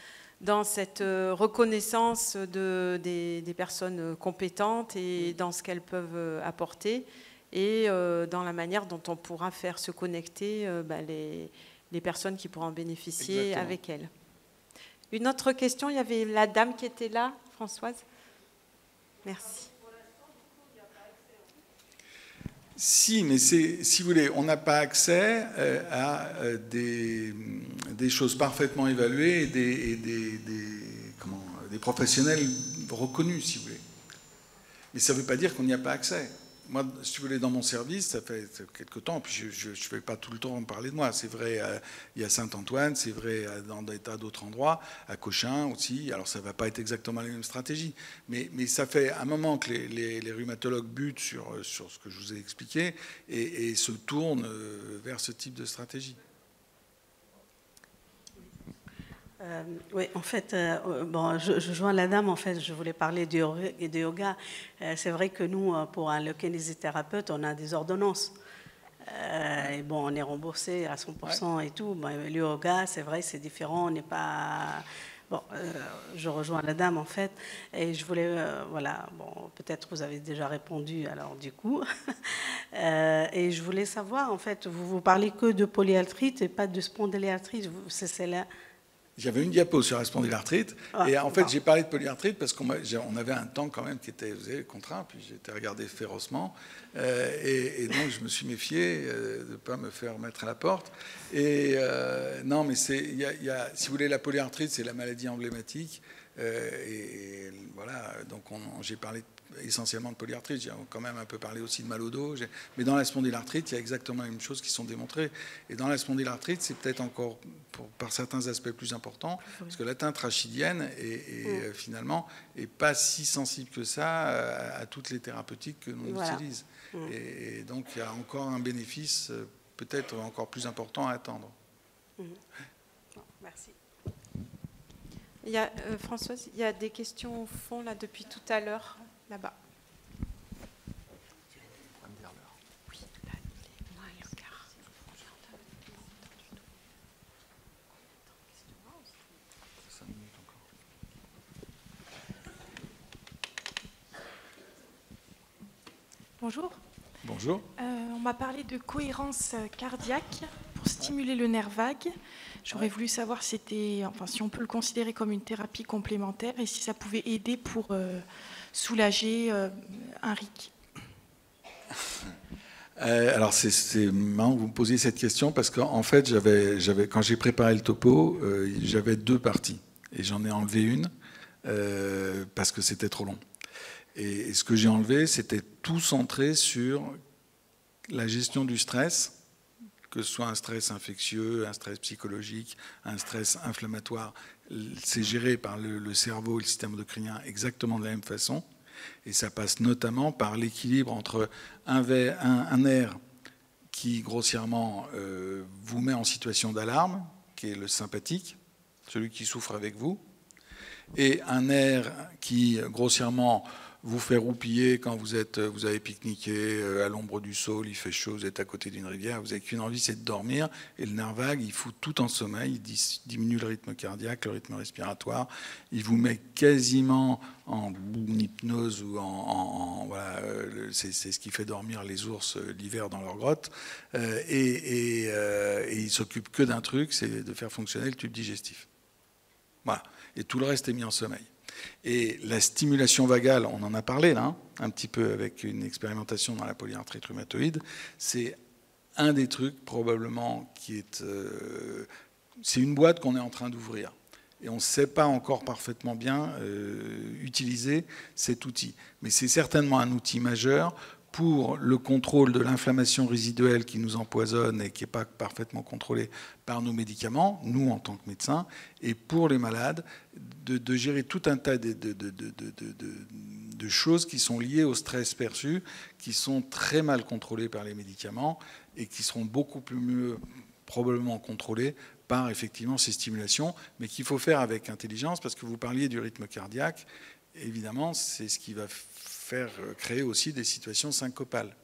dans cette reconnaissance des personnes compétentes et dans ce qu'elles peuvent apporter et dans la manière dont on pourra faire se connecter les personnes qui pourront en bénéficier. Exactement. Avec elles. Une autre question, il y avait la dame qui était là, Françoise. Merci. Si, mais si vous voulez, on n'a pas accès à des choses parfaitement évaluées et des professionnels reconnus, si vous voulez. Mais ça ne veut pas dire qu'on n'y a pas accès. Moi, si vous voulez, dans mon service, ça fait quelque temps, puis je ne vais pas tout le temps en parler de moi. C'est vrai, il y a Saint-Antoine, c'est vrai dans des tas d'autres endroits, à Cochin aussi. Alors, ça ne va pas être exactement la même stratégie. Mais ça fait un moment que les rhumatologues butent sur ce que je vous ai expliqué et se tournent vers ce type de stratégie. Oui, en fait, je joins la dame. En fait, je voulais parler de yoga. C'est vrai que nous, pour le kinésithérapeute, on a des ordonnances. Et bon, on est remboursé à 100% et tout. Le yoga, c'est vrai, c'est différent. On n'est pas... Bon, je rejoins la dame, en fait. Et je voulais... peut-être vous avez déjà répondu, alors du coup. Et je voulais savoir, en fait, vous parlez que de polyarthrite et pas de spondylarthrite. C'est là... J'avais une diapo sur la spondylarthrite, et en fait j'ai parlé de polyarthrite parce qu'on avait un temps quand même qui était contraint, puis j'ai été regardé férocement, et donc je me suis méfié de ne pas me faire mettre à la porte. Et non, mais si vous voulez, la polyarthrite, c'est la maladie emblématique, et voilà, donc j'ai parlé essentiellement de polyarthrite, j'ai quand même un peu parlé aussi de mal au dos, mais dans la spondylarthrite, il y a exactement la même chose qui sont démontrées. Et dans la spondylarthrite, c'est peut-être encore, par certains aspects, plus important, parce que l'atteinte rachidienne finalement n'est pas si sensible que ça à toutes les thérapeutiques que l'on utilise. Et donc, il y a encore un bénéfice peut-être encore plus important à attendre. Merci. Françoise, il y a des questions au fond, là, depuis tout à l'heure. Là-bas. Oui, là, il est moins le quart. Bonjour. Bonjour. On m'a parlé de cohérence cardiaque pour stimuler le nerf vague. J'aurais voulu savoir si on peut le considérer comme une thérapie complémentaire et si ça pouvait aider pour soulager un RIC. Alors c'est marrant que vous me posiez cette question parce qu'en fait, quand j'ai préparé le topo, j'avais 2 parties et j'en ai enlevé une parce que c'était trop long. Et ce que j'ai enlevé, c'était tout centré sur la gestion du stress, que ce soit un stress infectieux, un stress psychologique, un stress inflammatoire. C'est géré par le cerveau et le système endocrinien exactement de la même façon. Et ça passe notamment par l'équilibre entre un nerf qui, grossièrement, vous met en situation d'alarme, qui est le sympathique, celui qui souffre avec vous, et un nerf qui, grossièrement, vous fait roupiller quand vous avez pique-niqué à l'ombre du saule, il fait chaud, vous êtes à côté d'une rivière, vous n'avez qu'une envie, c'est de dormir. Et le nerf vague, il fout tout en sommeil, il diminue le rythme cardiaque, le rythme respiratoire, il vous met quasiment en hypnose ou voilà, c'est ce qui fait dormir les ours l'hiver dans leur grotte. Et il s'occupe que d'un truc, c'est de faire fonctionner le tube digestif. Voilà. Et tout le reste est mis en sommeil. Et la stimulation vagale, on en a parlé là, un petit peu avec une expérimentation dans la polyarthrite rhumatoïde, c'est un des trucs probablement qui est... c'est une boîte qu'on est en train d'ouvrir. Et on ne sait pas encore parfaitement bien utiliser cet outil. Mais c'est certainement un outil majeur pour le contrôle de l'inflammation résiduelle qui nous empoisonne et qui n'est pas parfaitement contrôlée par nos médicaments, nous en tant que médecins, et pour les malades, de gérer tout un tas de choses qui sont liées au stress perçu, qui sont très mal contrôlées par les médicaments et qui seront beaucoup plus mieux probablement contrôlées par effectivement ces stimulations, mais qu'il faut faire avec intelligence, parce que vous parliez du rythme cardiaque, évidemment, c'est ce qui va faire créer aussi des situations syncopales.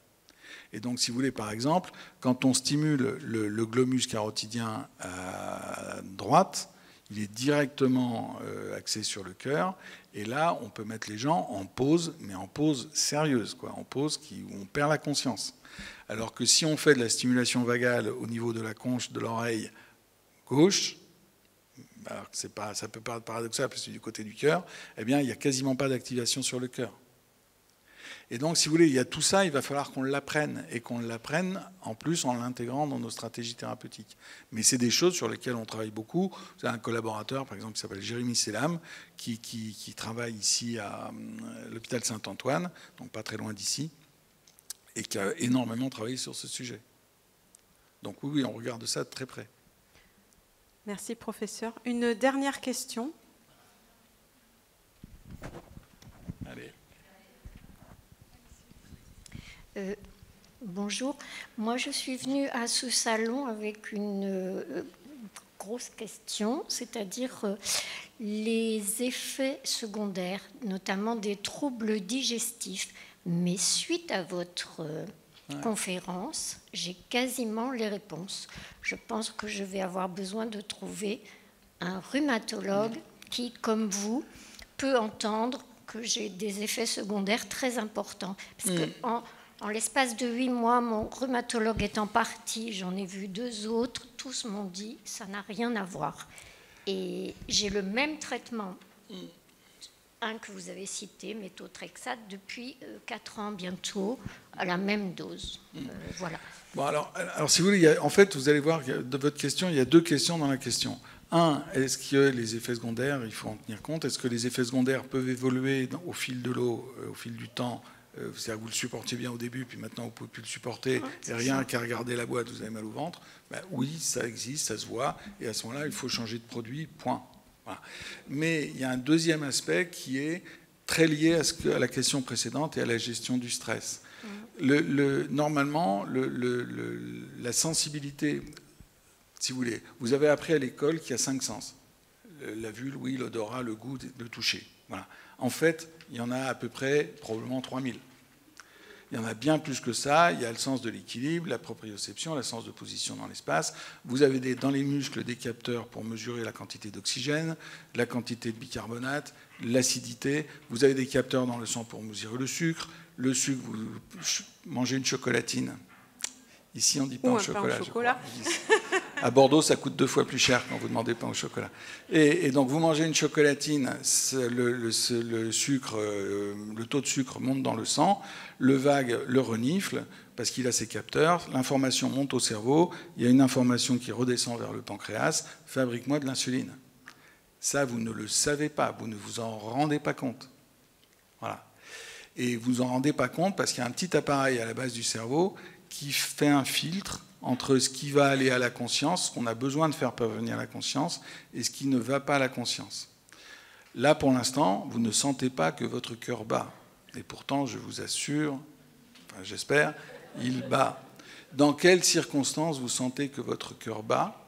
Et donc, si vous voulez, par exemple, quand on stimule le glomus carotidien à droite, il est directement axé sur le cœur, et là, on peut mettre les gens en pause, mais en pause sérieuse, quoi, en pause où on perd la conscience. Alors que si on fait de la stimulation vagale au niveau de la conche de l'oreille gauche, alors que ça peut paraître paradoxal parce que c'est du côté du cœur, eh bien, il n'y a quasiment pas d'activation sur le cœur. Et donc, si vous voulez, il y a tout ça, il va falloir qu'on l'apprenne, et qu'on l'apprenne en plus en l'intégrant dans nos stratégies thérapeutiques. Mais c'est des choses sur lesquelles on travaille beaucoup. Vous avez un collaborateur, par exemple, qui s'appelle Jérémy Selam, qui travaille ici à l'hôpital Saint-Antoine, donc pas très loin d'ici, et qui a énormément travaillé sur ce sujet. Donc oui, on regarde ça de très près. Merci, professeur. Une dernière question. Allez. Bonjour, moi je suis venue à ce salon avec une grosse question, c'est-à-dire les effets secondaires, notamment des troubles digestifs. Mais suite à votre conférence, j'ai quasiment les réponses. Je pense que je vais avoir besoin de trouver un rhumatologue qui, comme vous, peut entendre que j'ai des effets secondaires très importants. Parce que en l'espace de 8 mois, mon rhumatologue étant parti, j'en ai vu 2 autres, tous m'ont dit ça n'a rien à voir. Et j'ai le même traitement, un que vous avez cité, méthotrexate, depuis 4 ans bientôt, à la même dose. Voilà. Bon, alors, si vous voulez, en fait, vous allez voir, de votre question, il y a 2 questions dans la question. Un, est-ce que les effets secondaires, il faut en tenir compte? Est-ce que les effets secondaires peuvent évoluer au fil de l'eau, au fil du temps? C'est-à-dire que vous le supportiez bien au début, puis maintenant vous ne pouvez plus le supporter, et rien qu'à regarder la boîte, vous avez mal au ventre. Ben, oui, ça existe, ça se voit, et à ce moment-là, il faut changer de produit, point. Voilà. Mais il y a un deuxième aspect qui est très lié à la question précédente et à la gestion du stress. Normalement, la sensibilité, si vous voulez, vous avez appris à l'école qu'il y a 5 sens. La vue, l'ouïe, l'odorat, le goût, le toucher. Voilà. En fait, il y en a à peu près, probablement 3000. Il y en a bien plus que ça. Il y a le sens de l'équilibre, la proprioception, le sens de position dans l'espace. Vous avez dans les muscles des capteurs pour mesurer la quantité d'oxygène, la quantité de bicarbonate, l'acidité. Vous avez des capteurs dans le sang pour mesurer le sucre. Le sucre, vous mangez une chocolatine. Ici, on dit pain au chocolat. À Bordeaux, ça coûte 2 fois plus cher quand vous demandez pain au chocolat. Et donc, vous mangez une chocolatine, le sucre, le taux de sucre monte dans le sang, le vague le renifle parce qu'il a ses capteurs, l'information monte au cerveau, il y a une information qui redescend vers le pancréas, fabrique-moi de l'insuline. Ça, vous ne le savez pas, vous ne vous en rendez pas compte. Voilà. Et vous en rendez pas compte parce qu'il y a un petit appareil à la base du cerveau qui fait un filtre entre ce qui va aller à la conscience, ce qu'on a besoin de faire parvenir à la conscience, et ce qui ne va pas à la conscience. Là, pour l'instant, vous ne sentez pas que votre cœur bat. Et pourtant, je vous assure, enfin, j'espère, il bat. Dans quelles circonstances vous sentez que votre cœur bat?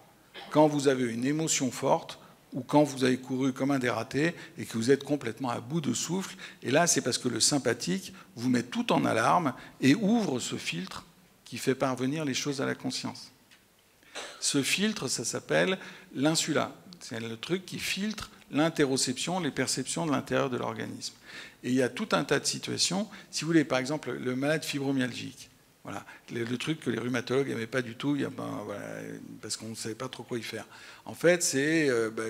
quand vous avez une émotion forte ou quand vous avez couru comme un dératé et que vous êtes complètement à bout de souffle. Et là, c'est parce que le sympathique vous met tout en alarme et ouvre ce filtre qui fait parvenir les choses à la conscience. Ce filtre, ça s'appelle l'insula. C'est le truc qui filtre l'interoception, les perceptions de l'intérieur de l'organisme. Et il y a tout un tas de situations. Si vous voulez, par exemple, le malade fibromyalgique. Voilà, le truc que les rhumatologues n'aimaient pas du tout, voilà, parce qu'on ne savait pas trop quoi y faire. En fait, c'est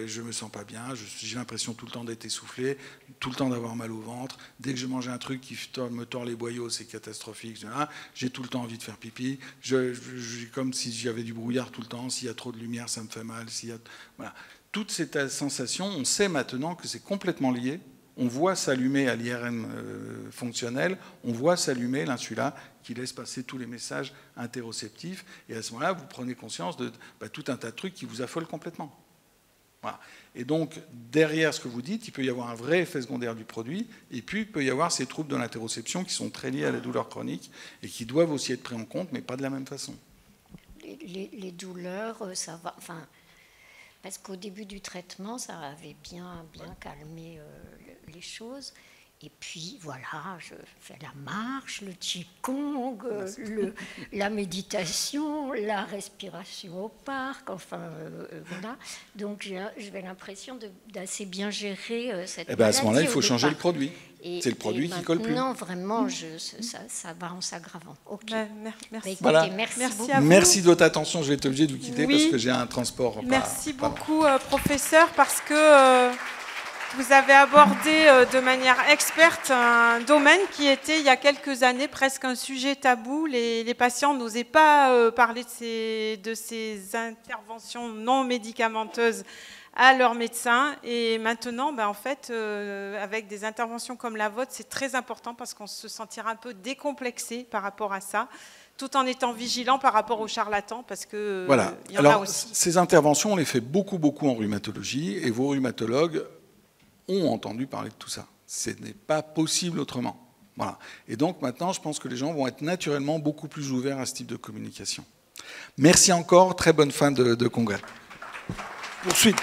je me sens pas bien, j'ai l'impression tout le temps d'être essoufflé, tout le temps d'avoir mal au ventre. Dès que je mange un truc qui me tord les boyaux, c'est catastrophique. J'ai tout le temps envie de faire pipi. Comme si j'avais du brouillard tout le temps. S'il y a trop de lumière, ça me fait mal. Voilà. Toutes ces sensations, on sait maintenant que c'est complètement lié. On voit s'allumer à l'IRM fonctionnel, on voit s'allumer l'insula qui laisse passer tous les messages interoceptifs. Et à ce moment-là, vous prenez conscience de tout un tas de trucs qui vous affolent complètement. Voilà. Et donc, derrière ce que vous dites, il peut y avoir un vrai effet secondaire du produit, et puis il peut y avoir ces troubles de l'interoception qui sont très liés à la douleur chronique et qui doivent aussi être pris en compte, mais pas de la même façon. Les douleurs, ça va... Enfin, parce qu'au début du traitement, ça avait bien calmé les choses. Et puis, voilà, je fais la marche, le qigong, la méditation, la respiration au parc, enfin, voilà. Donc, j'avais l'impression d'assez bien gérer cette maladie. À ce moment-là, il faut changer le produit. C'est le produit qui colle plus. Non, vraiment, ça va en s'aggravant. Okay. Merci. Écoutez, voilà. merci à vous. Merci de votre attention. Je vais être obligé de vous quitter parce que j'ai un transport. Merci beaucoup, professeur, parce que vous avez abordé de manière experte un domaine qui était, il y a quelques années, presque un sujet tabou. Les patients n'osaient pas parler de ces interventions non médicamenteuses à leur médecin. Et maintenant, en fait, avec des interventions comme la vôtre, c'est très important parce qu'on se sentira un peu décomplexé par rapport à ça, tout en étant vigilant par rapport aux charlatans, parce que voilà. Il y en a aussi. Ces interventions, on les fait beaucoup en rhumatologie, et vos rhumatologues ont entendu parler de tout ça. Ce n'est pas possible autrement. Voilà. Et donc maintenant, je pense que les gens vont être naturellement beaucoup plus ouverts à ce type de communication. Merci encore, très bonne fin de congrès. Poursuite.